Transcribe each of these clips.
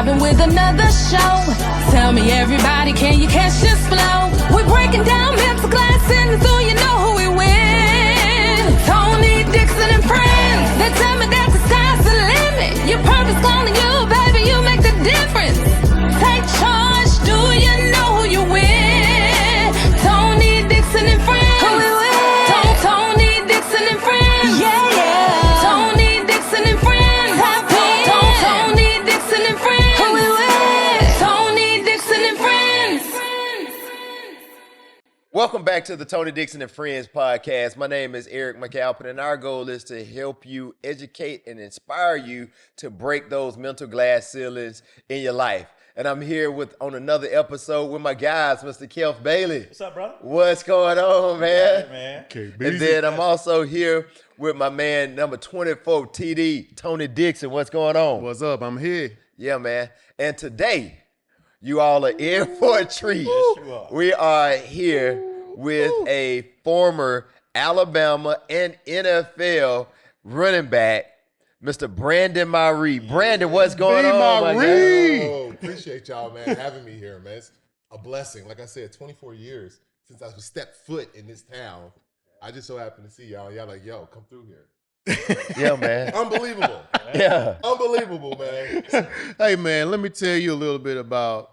vibing with another show. Tell me everybody, can you catch this flow? We're breaking down mental class and so you know who we win. Tony Dixon and friends. They tell me that the sky's the limit. Your purpose calling you, baby, you make the difference. Take charge, do you know who you win? Tony Dixon and friends. Who we win? Tony Dixon and friends. Yeah, yeah. Tony Dixon and friends. Tony Dixon and friends. Who we win? Tony Dixon and friends. Welcome back to the Tony Dixon and Friends Podcast. My name is Eric McCalpine, and our goal is to help you, educate, and inspire you to break those mental glass ceilings in your life. And I'm here on another episode with my guys, Mr. Kecalf Bailey. What's up, bro? What's going on, man? Hey, man. And then I'm also here with my man, number 24, TD, Tony Dixon. What's going on? What's up? I'm here. Yeah, man. And today, you all are in for a treat. Yes, you are. We are here with a former Alabama and NFL running back, Mr. Brandon Miree. Brandon, what's going on, my guy? Oh, appreciate y'all, man, having me here, man. It's a blessing. Like I said, 24 years since I stepped foot in this town. I just so happen to see y'all. Y'all like, yo, come through here. Yeah, man. Unbelievable. Yeah. Unbelievable, man. Hey, man, let me tell you a little bit about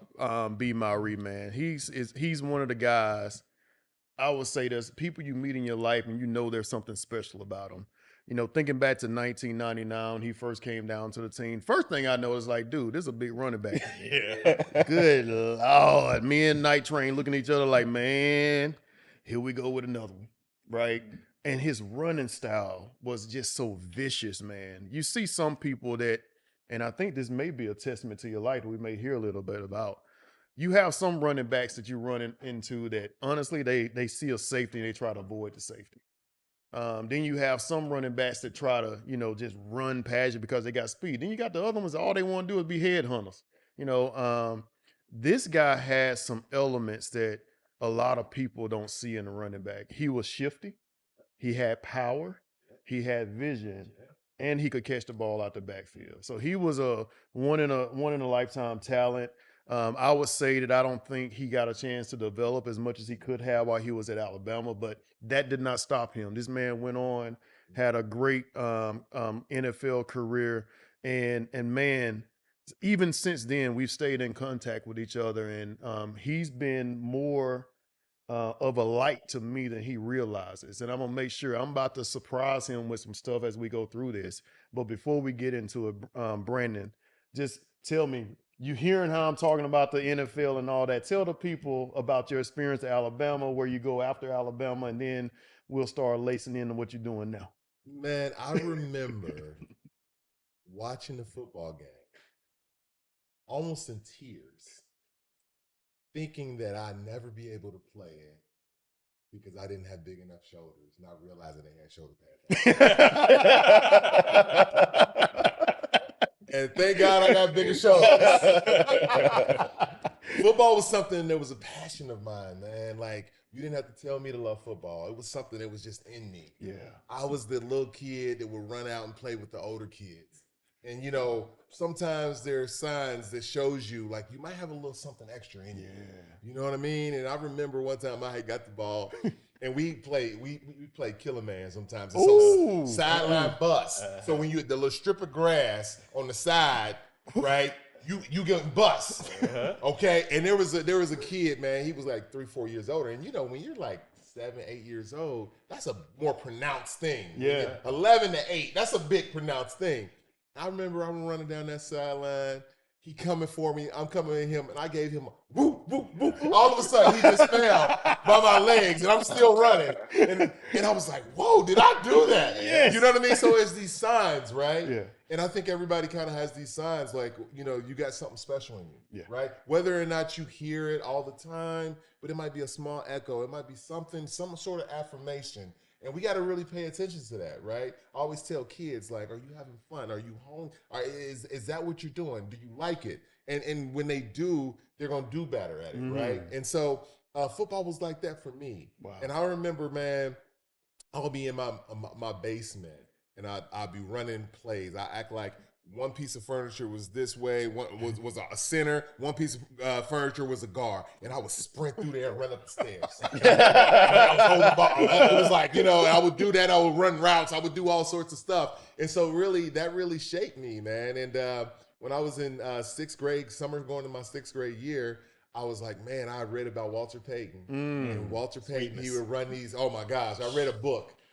B. Miree, man. He's one of the guys, I would say, there's people you meet in your life and you know there's something special about them. You know, thinking back to 1999, when he first came down to the team, first thing I know is like, dude, this is a big running back. Yeah. Good Lord. Me and Night Train looking at each other like, man, here we go with another one, right? And his running style was just so vicious, man. You see some people that, and I think this may be a testament to your life that we may hear a little bit about. You have some running backs that you run into that, honestly, they see a safety and they try to avoid the safety. Then you have some running backs that try to, just run past you because they got speed. Then you got the other ones that all they want to do is be headhunters. This guy had some elements that a lot of people don't see in a running back. He was shifty. He had power. He had vision. And he could catch the ball out the backfield. So he was a one in a lifetime talent. I would say that I don't think he got a chance to develop as much as he could have while he was at Alabama, but that did not stop him. This man went on, had a great NFL career, and man, even since then, we've stayed in contact with each other, and he's been more of a light to me than he realizes. And I'm going to make sure I'm about to surprise him with some stuff as we go through this. But before we get into it, Brandon, just tell me, you hearing how I'm talking about the NFL and all that. Tell the people about your experience at Alabama, where you go after Alabama, and then we'll start lacing into what you're doing now. Man, I remember watching the football game, almost in tears, thinking that I'd never be able to play it because I didn't have big enough shoulders, not realizing they had shoulder pads. And thank God I got bigger shoulders. Football was something that was a passion of mine, man. Like, you didn't have to tell me to love football. It was something that was just in me. Yeah. I was the little kid that would run out and play with the older kids. And, sometimes there are signs that shows you, like, you might have a little something extra in you. You know what I mean? And I remember one time I had got the ball, and we played Killer Man sometimes. It's a sideline bus. So when you the little strip of grass on the side, right, you get bust. Okay? And there was a kid, man, he was like 3-4 years older. And when you're like 7-8 years old, that's a more pronounced thing. Yeah. 11 to 8, that's a big pronounced thing. I remember I'm running down that sideline. He coming for me. I'm coming at him, and I gave him a whoop, whoop, whoop. All of a sudden, he just fell by my legs, and I'm still running. And I was like, whoa, did I do that? Yes. You know what I mean? So it's these signs, right? Yeah. And I think everybody kind of has these signs, like, you got something special in you, Yeah. right? Whether or not you hear it all the time, but it might be a small echo. It might be something, some sort of affirmation. And we got to really pay attention to that, right? I always tell kids, like, are you having fun? Are you home? Is that what you're doing? Do you like it? And when they do, they're going to do better at it, right? And so football was like that for me. Wow. And I remember, man, I'll be in my basement, and I'll be running plays. I act like one piece of furniture was this way, one was a center, one piece of furniture was a guard, and I would sprint through there and run up the stairs. I was holding the ball. It was like, I would do that. I would run routes. I would do all sorts of stuff. And so that really shaped me, man. And when I was in sixth grade, summer going to my sixth grade year, I was like, man, I read about Walter Payton. And Walter Payton, he would run these, oh my gosh, I read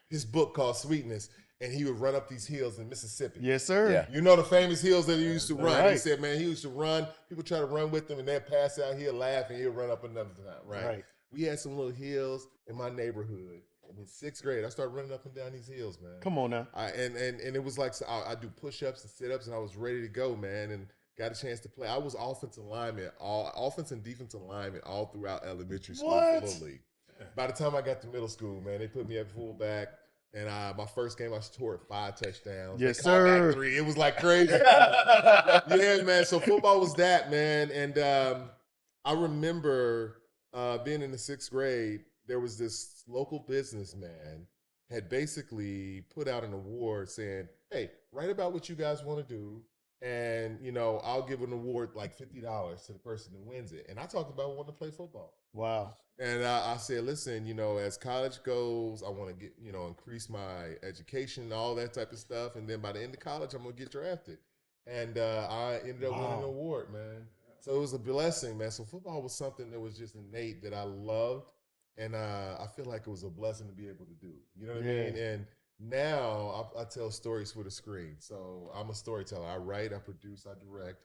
his book called Sweetness. And he would run up these hills in Mississippi. Yes, sir. Yeah. You know the famous hills that he used to run. Right. He said, man, he used to run. People try to run with him, and they'd pass out. He'll laugh, and he'll run up another time, right? We had some little hills in my neighborhood. And in sixth grade, I started running up and down these hills, man. Come on now. And it was like, I do push-ups and sit-ups, and I was ready to go, man, and got a chance to play. I was offense and defensive lineman all throughout elementary school for Little League. By the time I got to middle school, man, they put me at fullback. And my first game, I scored 5 touchdowns. Yes, they called sir. back 3. It was like crazy. Yeah, man. So football was that, man. And I remember being in the 6th grade, there was this local businessman had basically put out an award saying, hey, write about what you guys want to do. And, I'll give an award like $50 to the person that wins it. And I talked about wanting to play football. Wow. And I said, listen, as college goes, I want to get, increase my education and all that type of stuff. And then by the end of college, I'm going to get drafted. And I ended up winning an award, man. So it was a blessing, man. So football was something that was just innate that I loved. And I feel like it was a blessing to be able to do. You know what I mean? And now I tell stories for the screen. So I'm a storyteller. I write, I produce, I direct.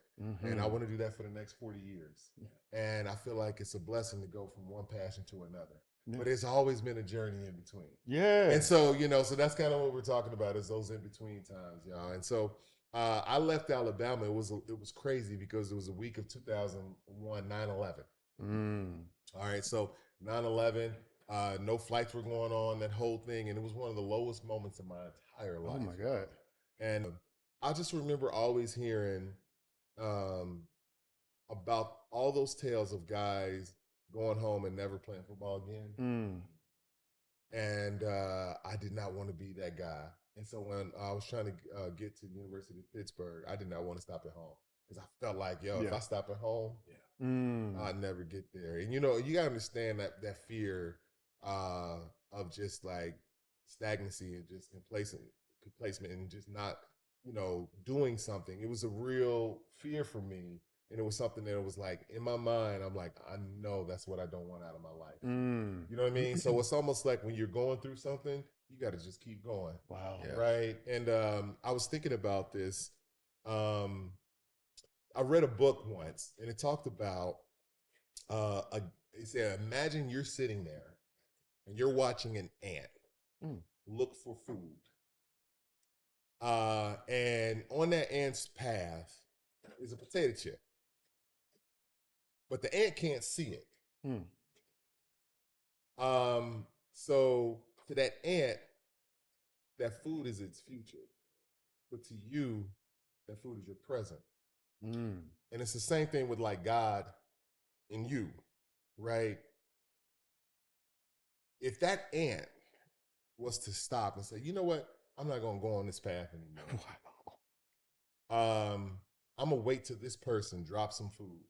And I want to do that for the next 40 years. And I feel like it's a blessing to go from one passion to another. But it's always been a journey in between. Yeah. And so, so that's kind of what we're talking about is those in-between times, y'all. And so I left Alabama. It was crazy because it was a week of 2001, 9/11. All right, so 9/11, no flights were going on, that whole thing. And it was one of the lowest moments in my entire life. Oh, my God. And I just remember always hearing about all those tales of guys going home and never playing football again. And I did not want to be that guy. And so when I was trying to get to the University of Pittsburgh, I did not want to stop at home because I felt like, if I stop at home, I'd never get there. And, you got to understand that fear of just like stagnancy and just complacement and just not, doing something. It was a real fear for me. And it was something that was like, in my mind, I'm like, I know that's what I don't want out of my life. You know what I mean? So it's almost like when you're going through something, you got to just keep going. Wow. Yeah. Right? And I was thinking about this. I read a book once, and it talked about, it said, imagine you're sitting there, and you're watching an ant look for food. And on that ant's path is a potato chip. But the ant can't see it. So to that ant, that food is its future. But to you, that food is your present. And it's the same thing with like God and you, right? If that ant was to stop and say, you know what? I'm not going to go on this path anymore. I'm going to wait till this person drops some food.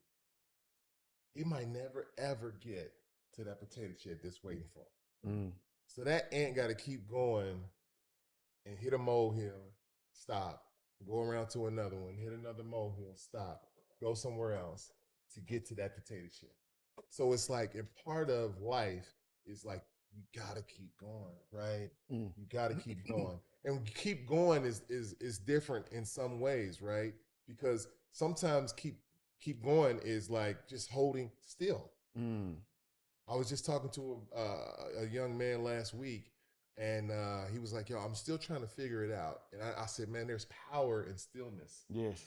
It might never, ever get to that potato chip that's waiting for him. So that ant got to keep going and hit a molehill, stop, go around to another one, hit another molehill, stop, go somewhere else to get to that potato chip. So it's like, and part of life is like, you got to keep going, right? You got to keep going. And keep going is different in some ways, right? Because sometimes keep going is like just holding still. I was just talking to a young man last week, and he was like, yo, I'm still trying to figure it out. And I said, man, there's power in stillness. Yes.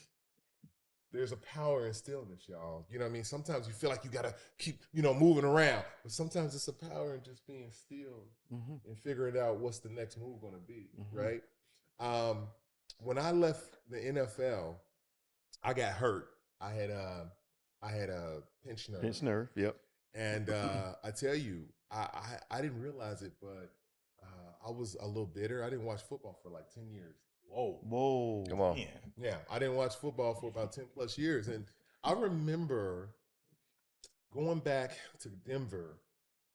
There's a power in stillness, y'all. You know what I mean? Sometimes you feel like you got to keep, moving around. But sometimes it's a power in just being still and figuring out what's the next move going to be, right? When I left the NFL, I got hurt. I had a pinched nerve. Pinched nerve, yep. And I tell you, I didn't realize it, but I was a little bitter. I didn't watch football for like 10 years. whoa. Come on. Man. Yeah, I didn't watch football for about 10 plus years. And I remember going back to Denver,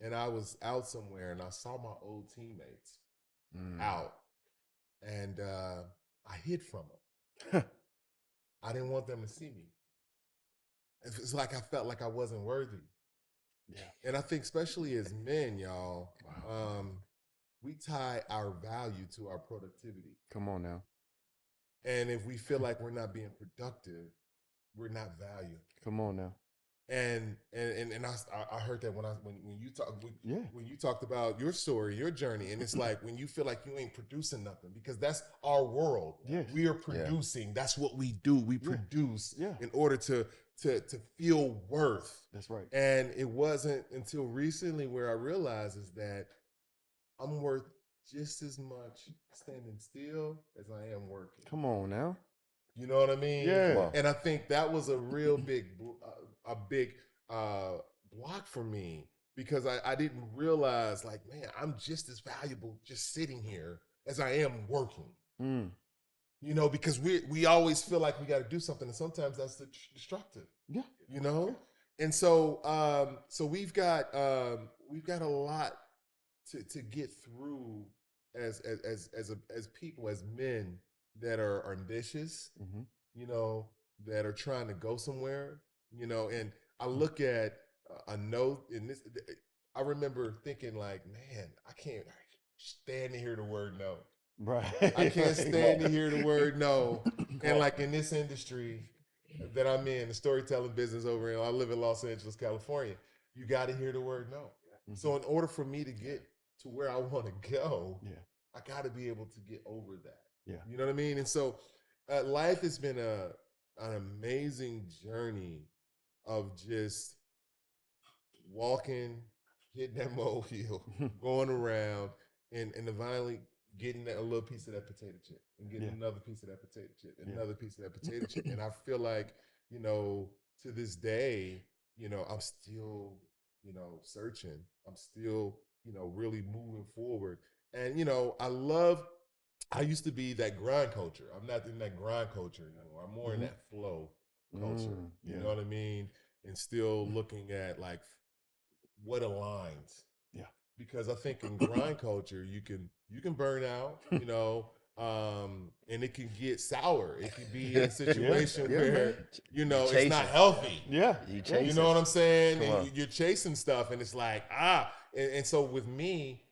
and I was out somewhere and I saw my old teammates out, and I hid from them. I didn't want them to see me. It's like I felt like I wasn't worthy. Yeah. And I think especially as men, y'all, we tie our value to our productivity. Come on now. And if we feel like we're not being productive, we're not valued. Come on now. And I heard that when you talked about your story, your journey, and it's like when you feel like you ain't producing nothing, because that's our world. Yes. We are producing. That's what we do. We produce in order to feel worth. That's right. And it wasn't until recently where I realized is that I'm worth just as much standing still as I am working. Come on now. You know what I mean? Yeah. And I think that was a real big block for me, because I didn't realize, like, man, I'm just as valuable just sitting here as I am working. You know, because we always feel like we got to do something, and sometimes that's destructive. Yeah. You know, and so we've got a lot to get through as people, as men that are ambitious, you know, that are trying to go somewhere, you know. And I look at a note in this. I remember thinking, like, man, I can't stand to hear the word no. Right. I can't stand to hear the word no. And like in this industry that I'm in, the storytelling business over I live in Los Angeles, California, you got to hear the word no. So in order for me to get to where I want to go, I got to be able to get over that. Yeah. You know what I mean? And so life has been an amazing journey of just walking, hitting that molehill, going around, and finally getting a little piece of that potato chip, and getting another piece of that potato chip, and another piece of that potato chip. And I feel like, you know, to this day, you know, I'm still, you know, searching. I'm still, you know, really moving forward. And, you know, I used to be that grind culture. I'm not in that grind culture anymore. I'm more in that flow culture. You know what I mean? And still looking at, like, what aligns. Yeah. Because I think in grind culture, you can burn out, you know, and it can get sour. It can be in a situation where, you know, it's not healthy. Yeah. You know what I'm saying? And you're chasing stuff, and it's like, and so with me,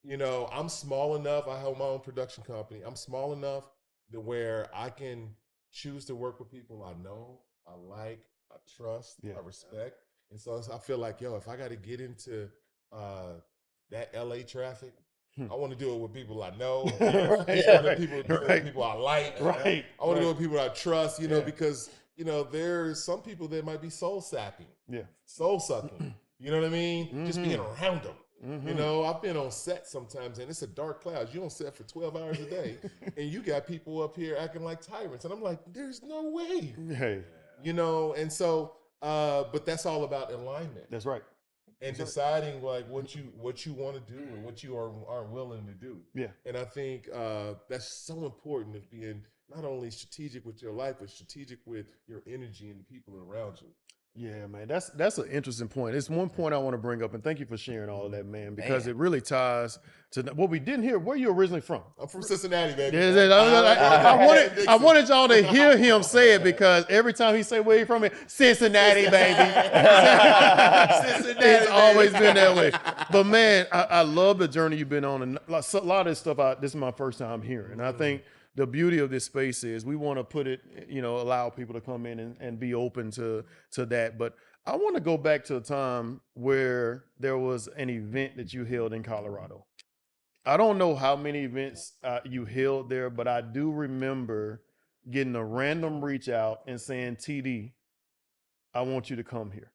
you know, I'm small enough. I have my own production company. I'm small enough to where I can choose to work with people I know, I like, I trust, I respect. And so I feel like, yo, if I got to get into that LA traffic, I want to do it with people I know. People I like. Right. I want to do it with people I trust, you know, because, you know, there's some people that might be soul sapping. Yeah. Soul sucking. You know what I mean? Just being around them. You know, I've been on set sometimes, and it's a dark cloud. You're on set for 12 hours a day, and you got people up here acting like tyrants. And I'm like, there's no way. Hey. You know, and so, but that's all about alignment. That's right. And deciding, like, what you want to do and what you aren't willing to do. Yeah. And I think that's so important, of being not only strategic with your life, but strategic with your energy and the people around you. Yeah, man, that's an interesting point. It's one point I want to bring up, and thank you for sharing all of that, man, because it really ties to what we didn't hear. Where are you originally from? I'm from Cincinnati, baby. I wanted y'all to hear him say it, because every time he say where you from, Cincinnati, baby. Cincinnati, it's always been that way. But man, I love the journey you've been on, and a lot of this stuff. This is my first time hearing, and I think the beauty of this space is we want to put it, you know, allow people to come in and be open to that. But I want to go back to a time where there was an event that you held in Colorado. I don't know how many events you held there, but I do remember getting a random reach out and saying, TD, I want you to come here.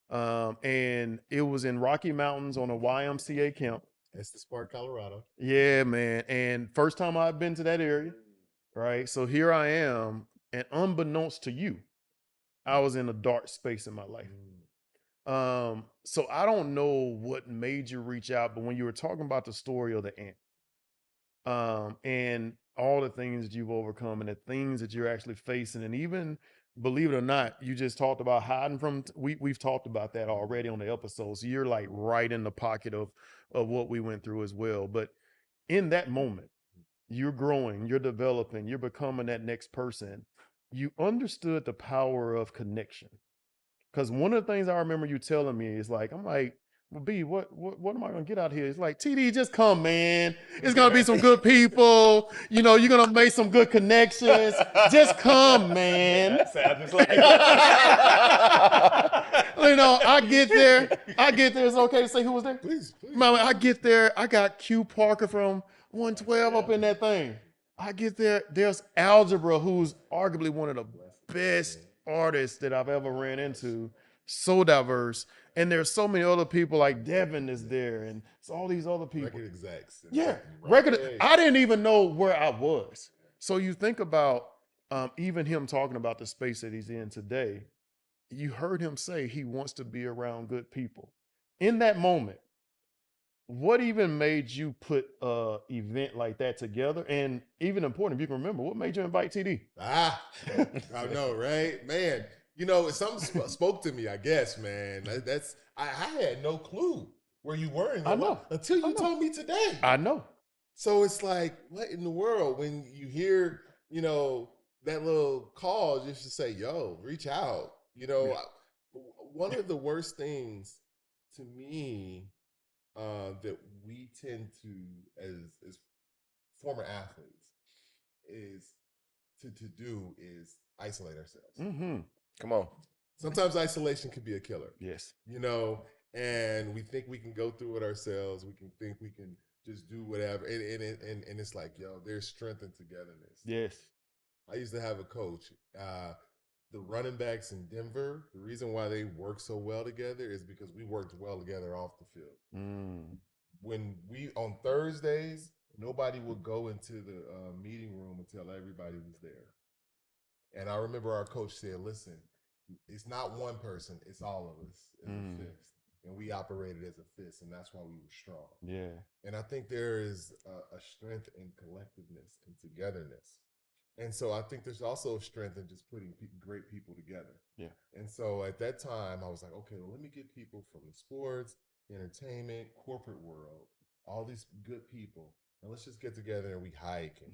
And it was in Rocky Mountains on a YMCA camp. That's the Spark, Colorado. Yeah, man. And first time I've been to that area, right? So here I am, and unbeknownst to you, I was in a dark space in my life. So I don't know what made you reach out, but when you were talking about the story of the ant, and all the things that you've overcome and the things that you're actually facing. And even, believe it or not, you just talked about hiding from, we've talked about that already on the episode. So you're like right in the pocket of what we went through as well. But in that moment, you're growing, you're developing, you're becoming that next person. You understood the power of connection. Because one of the things I remember you telling me is like, I'm like, well, B, what am I gonna get out here? It's like, TD, just come, man. It's gonna be some good people. You know, you're gonna make some good connections. Just come, man. Sounds like You know, I get there. It's okay to say who was there? Please. Mama, I get there. I got Q Parker from 112 up in that thing. I get there. There's Algebra, who's arguably one of the best artists that I've ever ran into. So diverse. And there's so many other people, like Devin is there, and it's all these other people. Record execs. Yeah, I didn't even know where I was. So you think about even him talking about the space that he's in today. You heard him say he wants to be around good people. In that moment, what even made you put an event like that together? And even important, if you can remember, what made you invite TD? I know, right? Man, you know, something spoke to me, I guess, man. I had no clue where you were in your life until you told me today. I know. So it's like, what in the world? When you hear, you know, that little call just to say, yo, reach out. You know, one of the worst things to me that we tend to, as former athletes, is to do is isolate ourselves. Mm-hmm. Come on. Sometimes isolation can be a killer. Yes. You know, and we think we can go through it ourselves. We can think we can just do whatever. And it's like, yo, there's strength in togetherness. Yes. I used to have a coach. The running backs in Denver, the reason why they work so well together is because we worked well together off the field. When on Thursdays, nobody would go into the meeting room until everybody was there. And I remember our coach said, listen, it's not one person, it's all of us as a fist. And we operated as a fist, and that's why we were strong. Yeah. And I think there is a strength in collectiveness and togetherness. And so I think there's also strength in just putting great people together. Yeah. And so at that time, I was like, okay, well, let me get people from the sports, entertainment, corporate world, all these good people, and let's just get together and we hike and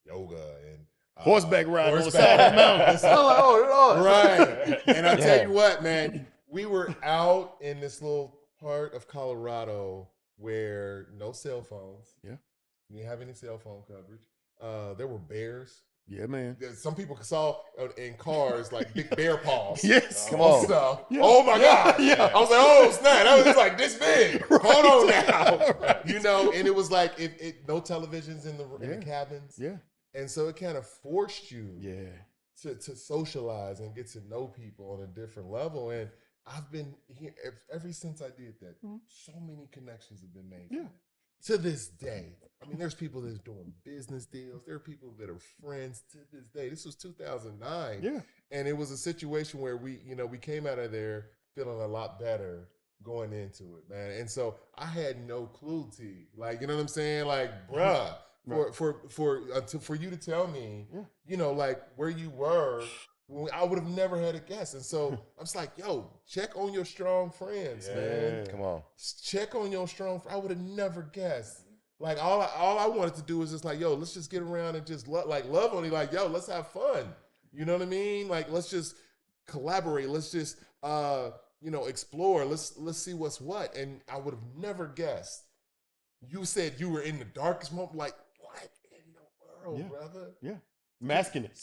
yoga and horseback ride on the side of the mountain. I'm like, oh, Lord. Right. And I'll tell you what, man, we were out in this little part of Colorado where no cell phones. Yeah. We didn't have any cell phone coverage. There were bears. Yeah, man. Some people saw in cars like big bear paws. Yes. Come on. Stuff. Yeah. Oh my God. Yeah. I was like, oh snap. That was just like this big. Right. Hold on now. Right. You know, and it was like no televisions in the cabins. Yeah. And so it kind of forced you Yeah. to socialize and get to know people on a different level. And I've been here ever since I did that. So many connections have been made. Yeah. To this day. I mean, there's people that's doing business deals. There are people that are friends to this day. This was 2009. Yeah. And it was a situation where we came out of there feeling a lot better going into it, man. And so I had no clue, T. Like, you know what I'm saying? Like, bruh, for you to tell me, you know, like where you were, I would have never had a guess. And so I was like, yo, check on your strong friends, man. Come on. Check on your strong friends. I would have never guessed. Like, all I wanted to do was just like, yo, let's just get around and just love on you. Like, yo, let's have fun. You know what I mean? Like, let's just collaborate. Let's just, explore. Let's see what's what. And I would have never guessed. You said you were in the darkest moment. Like, what in the world, brother? Yeah. Masking it.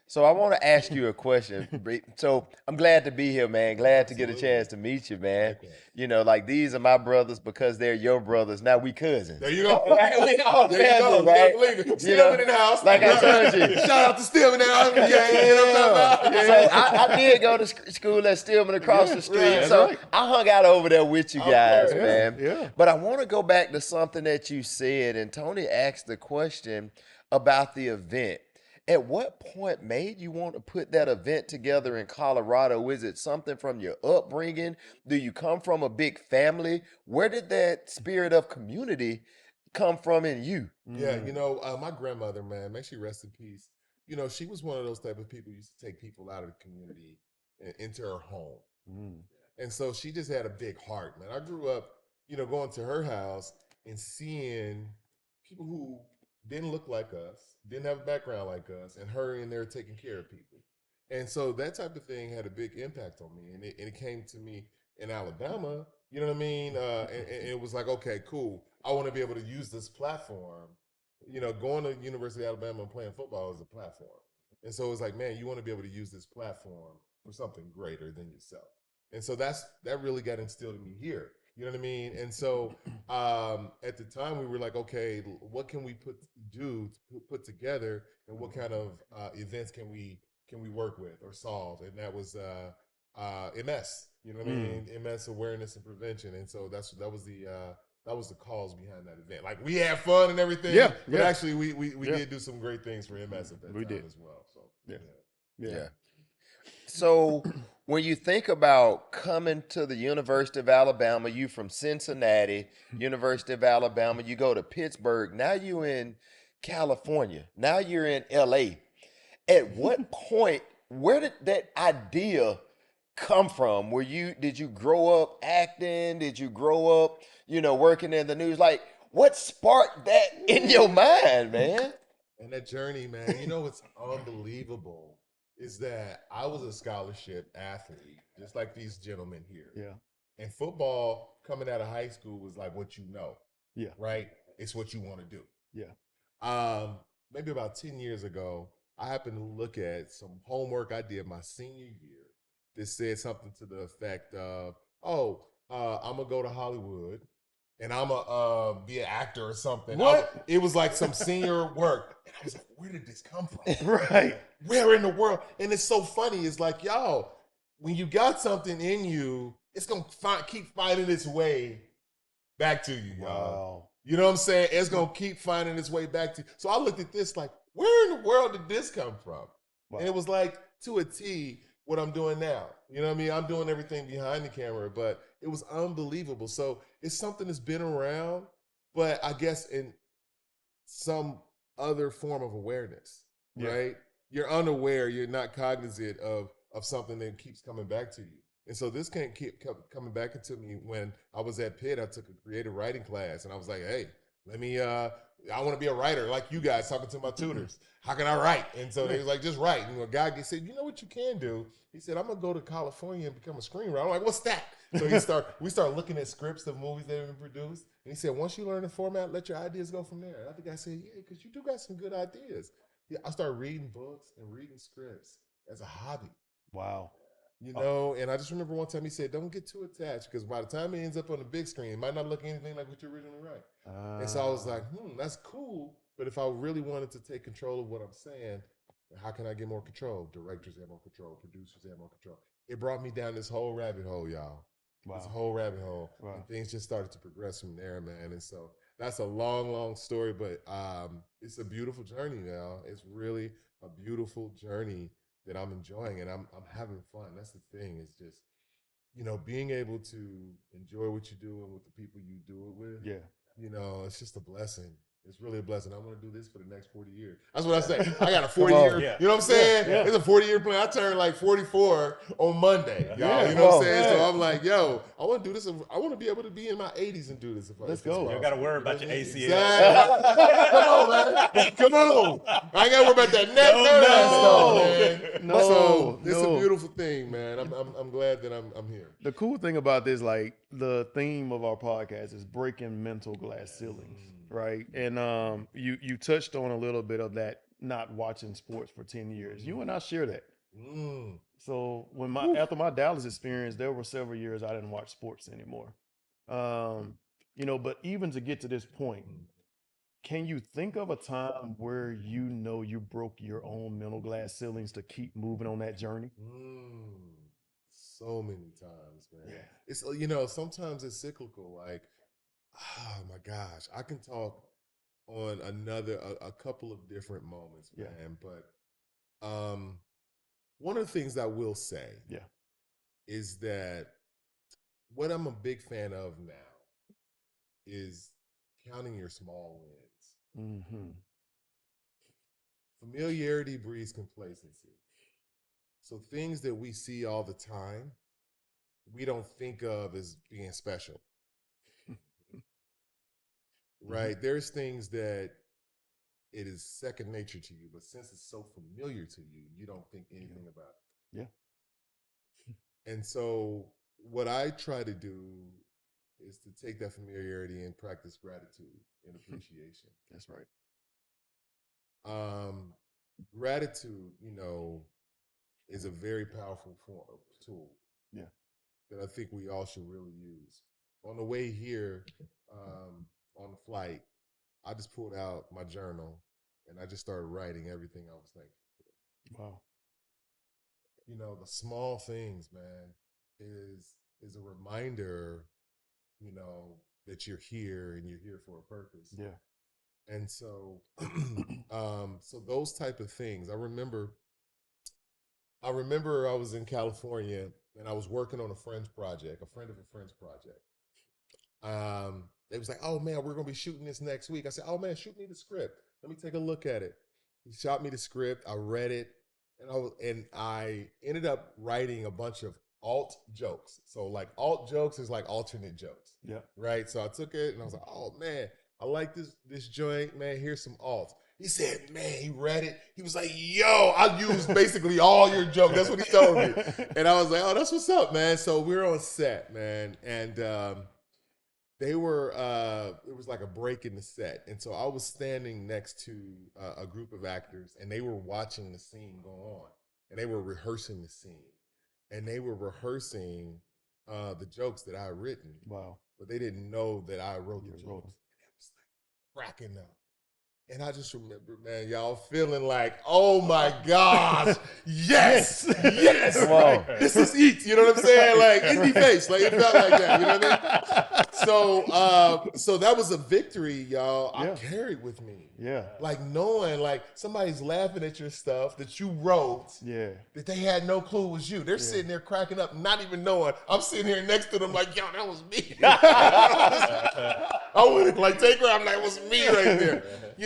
So I want to ask you a question. So I'm glad to be here, man. Glad to get a chance to meet you, man. You know, like these are my brothers because they're your brothers. Now we cousins. There you go. We all There you go. cousins, right? Believe it. Stillman in the house. Like I told you. Shout out to Stillman in the house. Yeah. So I did go to school at Stillman across the street. right. So I hung out over there with you guys, man. Yeah. But I want to go back to something that you said, and Tony asked the question about the event. At what point made you want to put that event together in Colorado? Is it something from your upbringing? Do you come from a big family? Where did that spirit of community come from in you? Yeah, you know, my grandmother, man, may she rest in peace. You know, she was one of those type of people who used to take people out of the community and into her home. And so she just had a big heart, man. I grew up, you know, going to her house and seeing people who didn't look like us, didn't have a background like us, and her in there taking care of people. And so that type of thing had a big impact on me. And it came to me in Alabama, you know what I mean? And it was like, okay, cool. I want to be able to use this platform. You know, going to University of Alabama and playing football is a platform. And so it's like, man, you want to be able to use this platform for something greater than yourself. And so that really got instilled in me here. You know what I mean? And so at the time we were like, okay, what can we put together, and what kind of events can we work with or solve? And that was MS. You know what I mean? MS, awareness and prevention. And so that was the cause behind that event. Like, we had fun and everything. Yeah, but yeah. actually we did do some great things for MS at that time as well. So Yeah. So when you think about coming to the University of Alabama, you from Cincinnati, University of Alabama, you go to Pittsburgh, now you're in California, now you're in LA. At what point, where did that idea come from? Did you grow up acting? Did you grow up, working in the news? Like, what sparked that in your mind, man? And that journey, man, what's unbelievable is that I was a scholarship athlete, just like these gentlemen here. Yeah. And football, coming out of high school, was like what you know. Yeah. Right? It's what you want to do. Yeah. Maybe about 10 years ago, I happened to look at some homework I did my senior year that said something to the effect of, I'm going to go to Hollywood and I'm going to be an actor or something. What? It was like some senior work. And I was like, where did this come from? Right. Where in the world? And it's so funny. It's like, y'all, when you got something in you, it's going to keep finding its way back to you, y'all. Wow. You know what I'm saying? It's going to keep finding its way back to you. So I looked at this like, where in the world did this come from? Wow. And it was like, to a T, what I'm doing now. You know what I mean? I'm doing everything behind the camera, but it was unbelievable. So it's something that's been around, but I guess in some other form of awareness, right? You're unaware, you're not cognizant of something that keeps coming back to you. And so this can't keep coming back into me. When I was at Pitt, I took a creative writing class, and I was like, hey, I want to be a writer like you guys, talking to my tutors. How can I write? And so they was like, just write. And a guy said, you know what you can do? He said, I'm going to go to California and become a screenwriter. I'm like, what's that? So we start looking at scripts of movies that have been produced. And he said, once you learn the format, let your ideas go from there. And I think I said, yeah, because you do got some good ideas. Yeah, I started reading books and reading scripts as a hobby. Wow. And I just remember one time he said, don't get too attached, because by the time it ends up on the big screen, it might not look anything like what you originally write. And so I was like, that's cool. But if I really wanted to take control of what I'm saying, how can I get more control? Directors have more control. Producers have more control. It brought me down this whole rabbit hole, y'all. Wow. This whole rabbit hole. Wow. And things just started to progress from there, man. And so that's a long, long story, but it's a beautiful journey now. It's really a beautiful journey that I'm enjoying, and I'm having fun. That's the thing, is just, being able to enjoy what you do and with the people you do it with. Yeah. It's just a blessing. It's really a blessing. I want to do this for the next 40 years. That's what I say. I got a 40-year, you know what I'm saying? Yeah. It's a 40-year plan. I turned like 44 on Monday, y'all. Yeah. You know what I'm saying? Yeah. So I'm like, yo, I want to do this. I want to be able to be in my 80s and do this. Let's go. You got to worry about your ACL. Exactly. Come on, man. Come on. I ain't got to worry about that neck. No. Man. No. So it's No. a beautiful thing, man. I'm glad that I'm here. The cool thing about this, like, the theme of our podcast is breaking mental glass ceilings, right? And you touched on a little bit of that, not watching sports for 10 years. You and I share that. So after my Dallas experience, there were several years I didn't watch sports anymore. But even to get to this point, can you think of a time where you broke your own mental glass ceilings to keep moving on that journey? So many times, man. Yeah. It's sometimes it's cyclical. Like, oh my gosh, I can talk on a couple of different moments, man. But one of the things I will say, is that what I'm a big fan of now is counting your small wins. Mm-hmm. Familiarity breeds complacency. So things that we see all the time, we don't think of as being special. Right? There's things that it is second nature to you, but since it's so familiar to you, you don't think anything about it. Yeah. And so what I try to do is to take that familiarity and practice gratitude and appreciation. That's right. Gratitude, is a very powerful tool. Yeah. That I think we all should really use. On the way here, on the flight, I just pulled out my journal and I just started writing everything I was thinking. Wow. The small things, man, is a reminder, that you're here and you're here for a purpose. Yeah. And so, so those type of things. I remember I was in California and I was working on a friend of a friend's project. They was like, "Oh man, we're gonna be shooting this next week." I said, "Oh man, shoot me the script. Let me take a look at it." He shot me the script. I read it, and I ended up writing a bunch of alt jokes. So like alt jokes is like alternate jokes. Yeah. Right. So I took it and I was like, "Oh man, I like this joint, man. Here's some alt." He said, man, he read it. He was like, "Yo, I used basically all your jokes." That's what he told me. And I was like, "Oh, that's what's up, man." So we're on set, man. And it was like a break in the set. And so I was standing next to a group of actors and they were watching the scene go on. And they were rehearsing the scene. And they were rehearsing the jokes that I had written. Wow. But they didn't know that I wrote the jokes. Wrote them. And it was like cracking up. And I just remember, man, y'all feeling like, "Oh my gosh, yes, yes, Wow. this is it." You know what I'm saying? Like in the face, like it felt like that. You know what I mean? So that was a victory, y'all. Yeah. I carried with me. Yeah. Like knowing, like somebody's laughing at your stuff that you wrote. Yeah. That they had no clue was you. They're sitting there cracking up, not even knowing. I'm sitting here next to them, like, "Yo, that was me." I wouldn't like take her. I'm like, "It was me right there."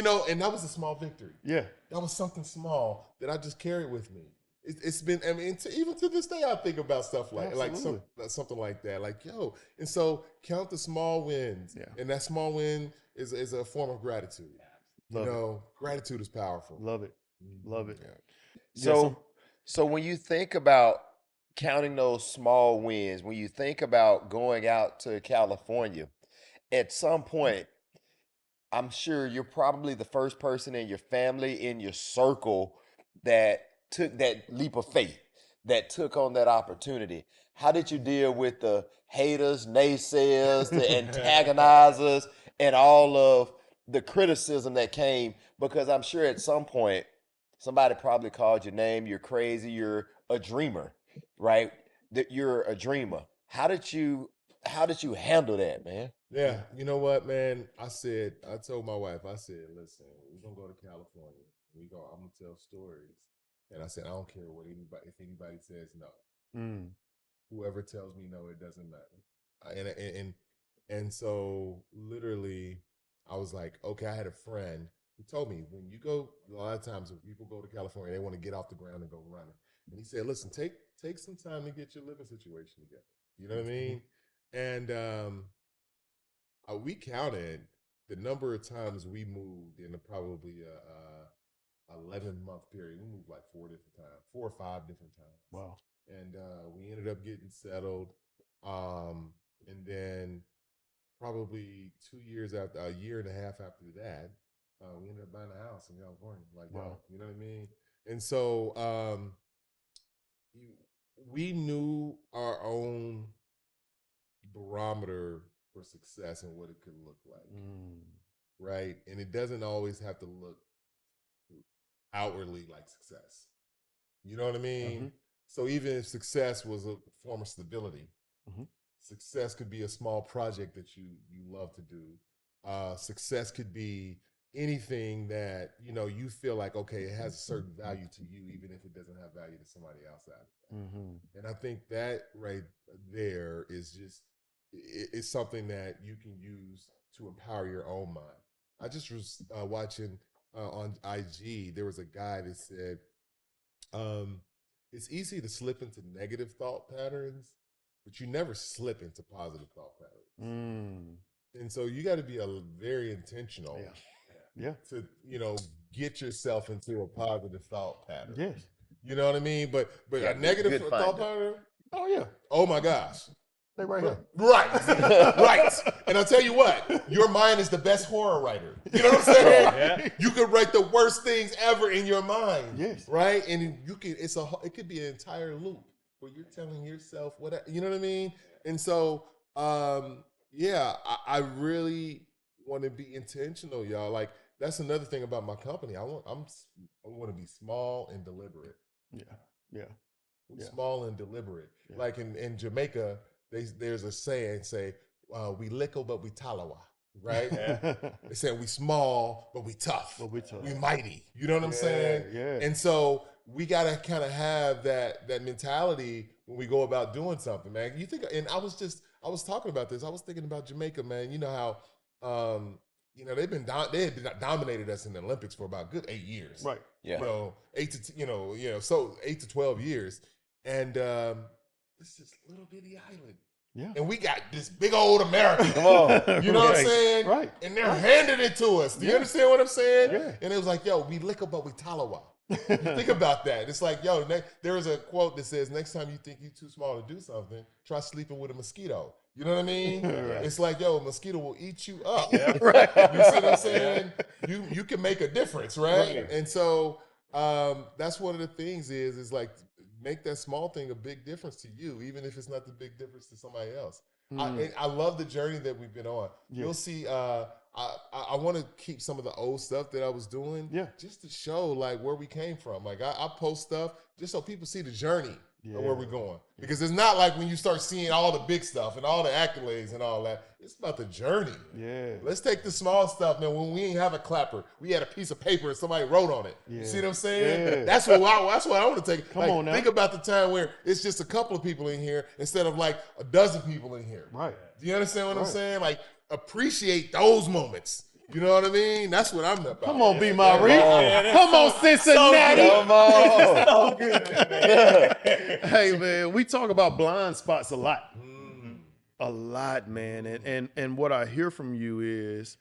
And that was a small victory. Yeah. That was something small that I just carried with me. It's been, I mean, even to this day, I think about stuff like something like that. Like, yo, and so count the small wins. Yeah. And that small win is a form of gratitude. Gratitude is powerful. Love it. Love it. Yeah. So when you think about counting those small wins, when you think about going out to California, at some point, I'm sure you're probably the first person in your family, in your circle, that took that leap of faith, that took on that opportunity. How did you deal with the haters, naysayers, the antagonizers, and all of the criticism that came? Because I'm sure at some point, somebody probably called your name, "You're crazy, you're a dreamer," right? That you're a dreamer. How did you handle that, man? Yeah, you know what, man? I told my wife, I said, "Listen, we're gonna go to California. I'm gonna tell stories." And I said, "I don't care if anybody says no. Mm. Whoever tells me no, it doesn't matter." And so literally, I was like, okay. I had a friend who told me, when you go, a lot of times when people go to California, they want to get off the ground and go running. And he said, "Listen, take some time to get your living situation together." You know what I mean? And we counted the number of times we moved in probably a 11-month period. We moved like 4 or 5 different times. Wow. And we ended up getting settled. And then probably a year and a half after that, we ended up buying a house in California. Like, wow. You know what I mean? And so we knew our own barometer for success and what it could look like. Right? And it doesn't always have to look outwardly like success. You know what I mean? Mm-hmm. So even if success was a form of stability, success could be a small project that you love to do. Success could be anything that, you feel like, okay, it has a certain value to you, even if it doesn't have value to somebody else out there. And I think that right there is just, it's something that you can use to empower your own mind. I just was watching on IG, there was a guy that said, it's easy to slip into negative thought patterns, but you never slip into positive thought patterns. And so you got to be very intentional to, get yourself into a positive thought pattern. Yes. You know what I mean? But a negative thought pattern, Oh, yeah. oh my gosh. They right here. Right. Right. And I'll tell you what, your mind is the best horror writer. You know what I'm saying? Yeah. You could write the worst things ever in your mind. Yes. Right? And it could be an entire loop where you're telling yourself what, you know what I mean? And so, I really want to be intentional, y'all. Like, that's another thing about my company. I want to be small and deliberate. Yeah. Small and deliberate. Yeah. Like in Jamaica, there's a saying, we lickle but we talawa, right? They say we small but we tough. We mighty. You know what I'm saying? Yeah. And so we gotta kind of have that mentality when we go about doing something, man. You think, and I was talking about this. I was thinking about Jamaica, man. You know how they had dominated us in the Olympics for about a good 8 years. Right. Yeah. 8 to 12 years. And this is little bitty island. Yeah. And we got this big old America. Come on. You know what I'm saying? Right. And they're handing it to us. Do you understand what I'm saying? Yeah. And it was like, yo, we lick but we talawa. Think about that. It's like, yo, there is a quote that says, next time you think you're too small to do something, try sleeping with a mosquito. You know what I mean? Right. It's like, yo, a mosquito will eat you up. Right. You see what I'm saying? You can make a difference, right? And so that's one of the things is like, make that small thing a big difference to you, even if it's not the big difference to somebody else. I love the journey that we've been on. Yeah. You'll see, I want to keep some of the old stuff that I was doing just to show like where we came from. Like I post stuff just so people see the journey of where we're going. Because it's not like when you start seeing all the big stuff and all the accolades and all that. It's about the journey. Yeah. Let's take the small stuff. Now, when we ain't have a clapper, we had a piece of paper and somebody wrote on it. Yeah. You see what I'm saying? Yeah. That's what I want to take. Come on now. Think about the time where it's just a couple of people in here instead of like a dozen people in here. Right. Do you understand what I'm saying? Like, appreciate those moments. You know what I mean? That's what I'm about. Come on, B. Miree. Come on, Cincinnati. Come on. So good, man. Hey, man, we talk about blind spots a lot. A lot, man. And what I hear from you is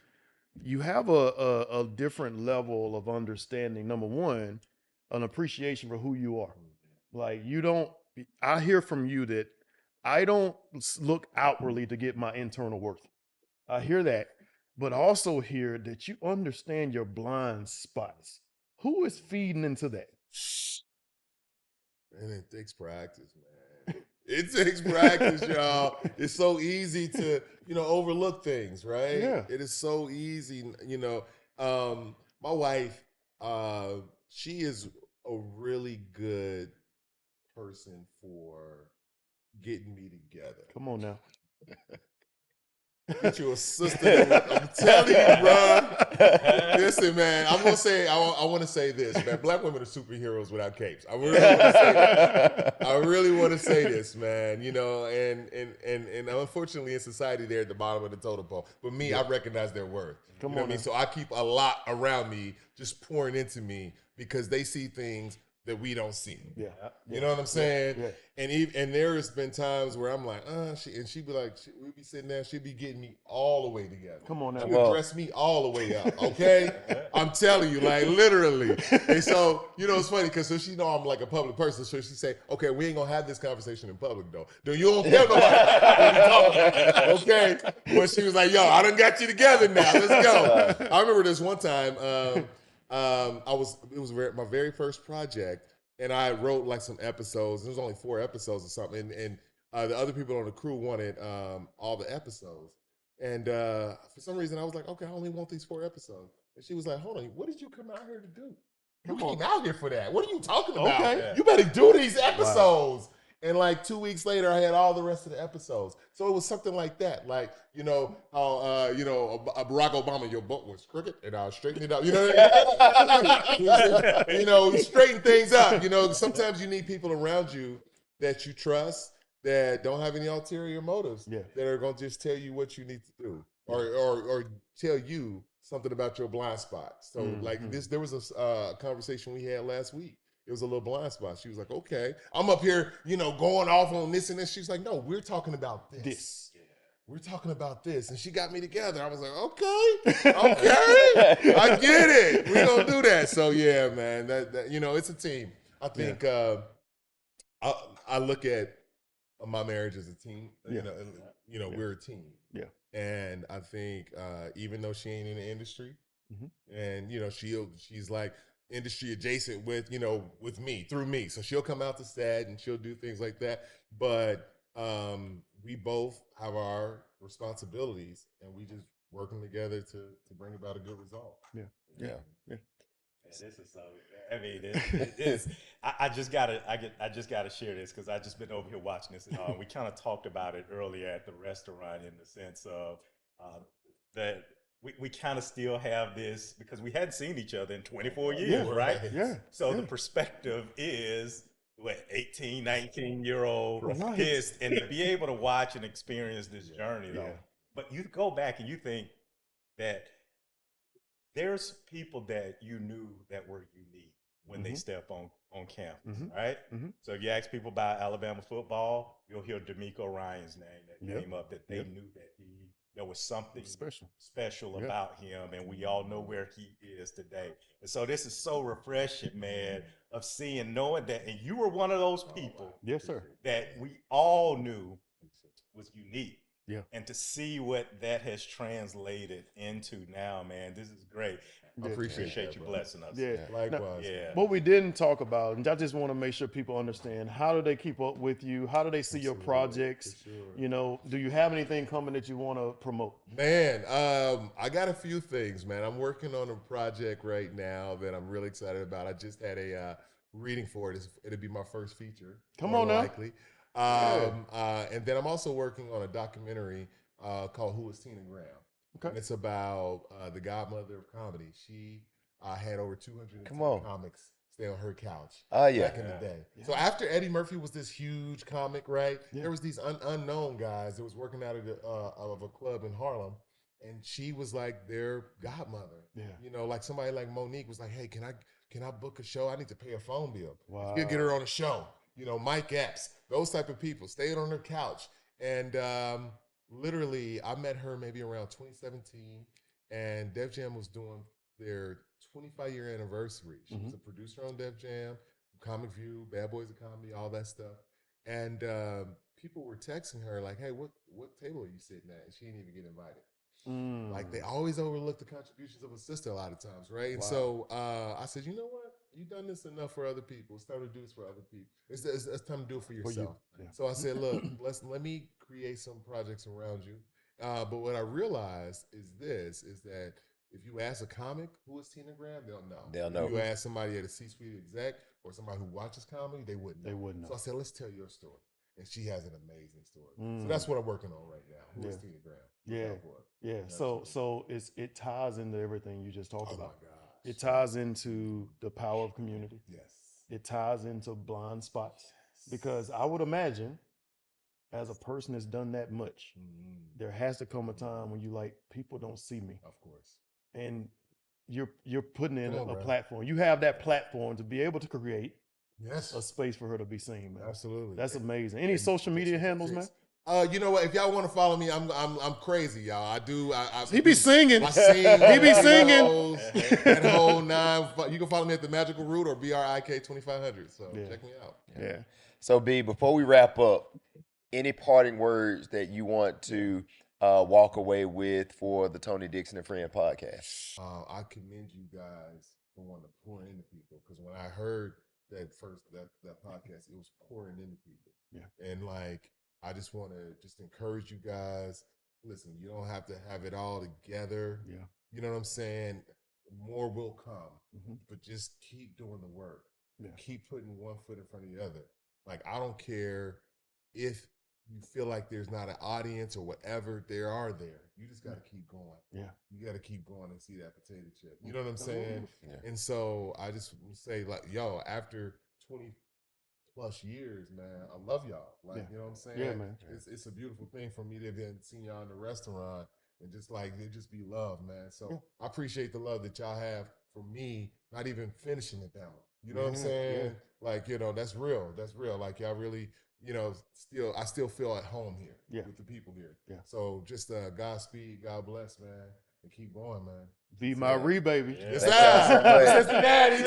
you have a different level of understanding. Number one, an appreciation for who you are. Like I hear from you that I don't look outwardly to get my internal worth. I hear that, but also hear that you understand your blind spots. Who is feeding into that? And it takes practice, man. It takes practice, y'all. It's so easy to, overlook things, right? Yeah. It is so easy, my wife, she is a really good person for getting me together. Come on now. Get you a sister. I'm telling you, bro. Listen, man. I'm gonna say. I want to say this, man. Black women are superheroes without capes. I really want to say that. I really want to say this, man. And unfortunately, in society, they're at the bottom of the totem pole. But me, I recognize their worth. Come you know on, what I mean? So I keep a lot around me, just pouring into me because they see things that we don't see. Yeah. You know what I'm saying? Yeah. And there has been times where I'm like, she'd be like, we'd be sitting there, she'd be getting me all the way together. Come on now. She would dress me all the way up, okay? I'm telling you, like literally. And so, it's funny because so she know I'm like a public person, so she say, okay, we ain't gonna have this conversation in public though. You don't tell nobody what we talking about, okay? But she was like, yo, I done got you together now, let's go. I remember this one time, it was my very first project, and I wrote like some episodes. There was only 4 episodes or something, and the other people on the crew wanted all the episodes. And for some reason, I was like, okay, I only want these 4 episodes. And she was like, hold on, what did you come out here to do? You came out here for that. What are you talking about? Okay. You better do these episodes. Wow. And like 2 weeks later, I had all the rest of the episodes. So it was something like that. Like, how, Barack Obama, your butt was crooked and I'll straighten it up. You know what I mean? Straighten things up. Sometimes you need people around you that you trust that don't have any ulterior motives that are going to just tell you what you need to do. or tell you something about your blind spot. So like this, there was a conversation we had last week. It was a little blind spot. She was like, okay, I'm up here, going off on this and this. She's like, no, we're talking about this. We're talking about this. And she got me together. I was like, okay, I get it. We're going to do that. So yeah, man, that it's a team. I think I look at my marriage as a team. We're a team. Yeah. And I think even though she ain't in the industry, and she's like industry adjacent with me through me, so she'll come out to set and she'll do things like that. But we both have our responsibilities, and we just working together to bring about a good result. Yeah. This is so. I mean, it's. I just gotta share this because I just been over here watching this, and we kind of talked about it earlier at the restaurant in the sense of that we kind of still have this because we hadn't seen each other in 24 years, right? Yeah. So the perspective is 18, 19-year-old kids, and to be able to watch and experience this journey, though. But you go back and you think that there's people that you knew that were unique when they step on campus, right? So if you ask people about Alabama football, you'll hear D'Amico Ryan's name that came up, that they knew that there was something special about him, and we all know where he is today. And so this is so refreshing, man, of knowing that, and you were one of those people that we all knew was unique. Yeah. And to see what that has translated into now, man, this is great. I appreciate you blessing us. Yeah. Likewise. Yeah. What we didn't talk about, and I just want to make sure people understand, how do they keep up with you? How do they see your projects? Do you have anything coming that you want to promote? Man, I got a few things, man. I'm working on a project right now that I'm really excited about. I just had a reading for it. It'll be my first feature. Come on now. Likely. And then I'm also working on a documentary called Who is Tina Graham? Okay. And it's about the godmother of comedy. She had over 210 comics stay on her couch back in the day. Yeah. So after Eddie Murphy was this huge comic, right? Yeah. There was these unknown guys that was working out of a club in Harlem, and she was like their godmother. Yeah. Like somebody like Monique was like, hey, can I book a show? I need to pay a phone bill. Wow. You get her on a show. Mike Epps, those type of people stayed on her couch. And literally, I met her maybe around 2017, and Def Jam was doing their 25-year anniversary. She was a producer on Def Jam, Comic View, Bad Boys of Comedy, all that stuff. And people were texting her like, hey, what table are you sitting at? And she didn't even get invited. Like, they always overlook the contributions of a sister a lot of times, right? And so I said, you know what? You've done this enough for other people. It's time to do this for other people. It's time to do it for yourself. So I said, look, let me create some projects around you. But what I realized is that if you ask a comic who is Tina Graham, they'll know. They'll know. If you ask somebody at a C-suite exec or somebody who watches comedy, they wouldn't know. So I said, let's tell your story. And she has an amazing story. So that's what I'm working on right now. Who is Tina Graham? Yeah. So it ties into everything you just talked about. Oh my God. It ties into the power of community. Yes. It ties into blind spots. Because I would imagine, as a person that's done that much, there has to come a time when you like, people don't see me. Of course. And you're putting in a platform. You have that platform to be able to create a space for her to be seen, man. Absolutely. That's amazing. Any social media handles, man? You know what? If y'all want to follow me, I'm crazy, y'all. He be singing. I sing. He be singing. That whole 9. You can follow me at the Magical Root or BRIK 2500. So check me out. Yeah. So B, before we wrap up, any parting words that you want to walk away with for the Tony Dixon and Friends podcast? I commend you guys for wanting to pour into people, because when I heard that podcast, it was pouring into people. Yeah. And like, I just want to encourage you guys. Listen, you don't have to have it all together. Yeah. You know what I'm saying? More will come, but just keep doing the work. Yeah. Keep putting one foot in front of the other. Like, I don't care if you feel like there's not an audience or whatever, there are there. You just got to keep going. Yeah. You got to keep going and see that potato chip. You know what I'm saying? Yeah. And so I just say, like, yo, after 20+ years, man, I love y'all. Like, you know what I'm saying? Yeah, man. It's a beautiful thing for me to have seen y'all in the restaurant and just like it just be love, man. So I appreciate the love that y'all have for me, not even finishing it down. You know what I'm saying? Yeah. Like, you know, that's real. That's real. Like y'all really, you know, I still feel at home here with the people here. Yeah. So just Godspeed, God bless, man, and keep going, man. Be my re baby. Yes, Cincinnati.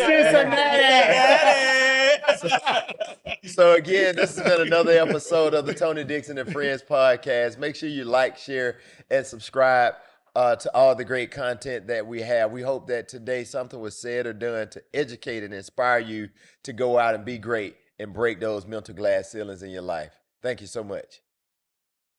So again, this has been another episode of the Tony Dixon and Friends podcast. Make sure you like, share, and subscribe to all the great content that we have. We hope that today something was said or done to educate and inspire you to go out and be great and break those mental glass ceilings in your life. Thank you so much.